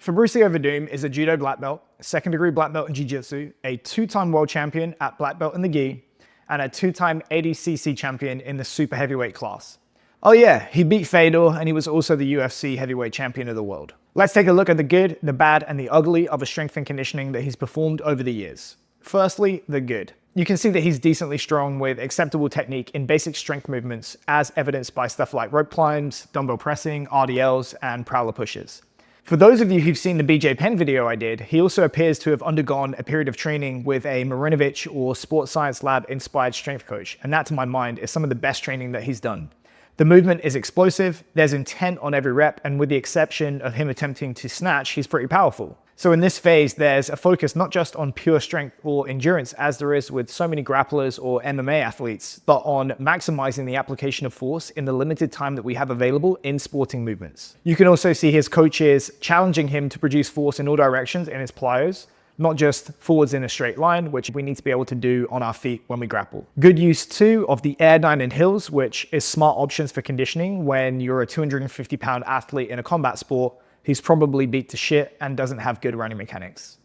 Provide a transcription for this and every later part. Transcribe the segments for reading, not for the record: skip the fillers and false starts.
Fabricio Werdum is a judo black belt, second-degree black belt in jiu-jitsu, a two-time world champion at black belt in the gi, and a two-time ADCC champion in the super heavyweight class. Oh yeah, he beat Fedor, and he was also the UFC heavyweight champion of the world. Let's take a look at the good, the bad, and the ugly of the strength and conditioning that he's performed over the years. Firstly, the good. You can see that he's decently strong with acceptable technique in basic strength movements, as evidenced by stuff like rope climbs, dumbbell pressing, RDLs, and prowler pushes. For those of you who've seen the BJ Penn video I did, he also appears to have undergone a period of training with a Marinovich or Sports Science Lab inspired strength coach, and that to my mind is some of the best training that he's done. The movement is explosive, there's intent on every rep, and with the exception of him attempting to snatch, he's pretty powerful. So in this phase, there's a focus not just on pure strength or endurance as there is with so many grapplers or MMA athletes, but on maximizing the application of force in the limited time that we have available in sporting movements. You can also see his coaches challenging him to produce force in all directions in his plyos, not just forwards in a straight line, which we need to be able to do on our feet when we grapple. Good use too of the air nine and hills, which is smart options for conditioning when you're a 250-pound athlete in a combat sport who's probably beat to shit and doesn't have good running mechanics.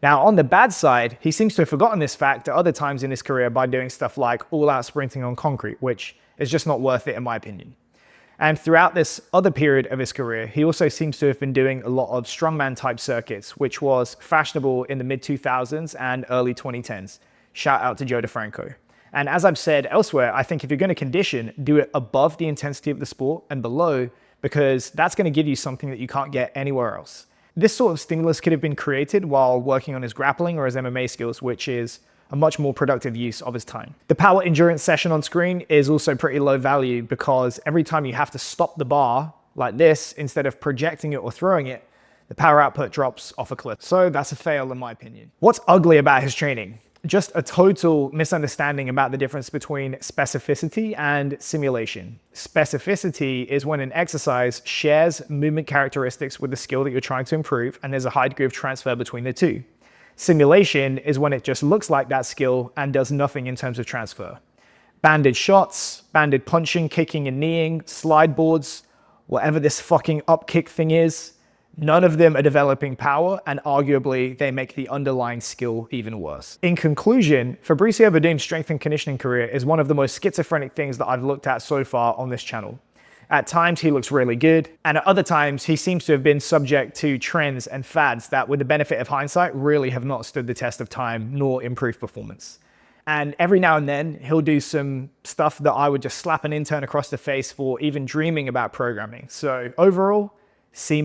Now, on the bad side, he seems to have forgotten this fact at other times in his career by doing stuff like all-out sprinting on concrete, which is just not worth it in my opinion. And throughout this other period of his career, he also seems to have been doing a lot of strongman type circuits, which was fashionable in the mid-2000s and early 2010s. Shout out to Joe DeFranco. And as I've said elsewhere, I think if you're going to condition, do it above the intensity of the sport and below, because that's going to give you something that you can't get anywhere else. This sort of stimulus could have been created while working on his grappling or his MMA skills, which is a much more productive use of his time. The power endurance session on screen is also pretty low value because every time you have to stop the bar like this, instead of projecting it or throwing it, the power output drops off a cliff. So that's a fail in my opinion. What's ugly about his training? Just a total misunderstanding about the difference between specificity and simulation. Specificity is when an exercise shares movement characteristics with the skill that you're trying to improve, and there's a high degree of transfer between the two. Simulation is when it just looks like that skill and does nothing in terms of transfer. Banded shots, banded punching, kicking and kneeing, slide boards, whatever this fucking up kick thing is, none of them are developing power, and arguably they make the underlying skill even worse. In conclusion, Fabricio Werdum's strength and conditioning career is one of the most schizophrenic things that I've looked at so far on this channel. At times he looks really good, and at other times he seems to have been subject to trends and fads that, with the benefit of hindsight, really have not stood the test of time nor improved performance. And every now and then he'll do some stuff that I would just slap an intern across the face for even dreaming about programming. So overall, C-.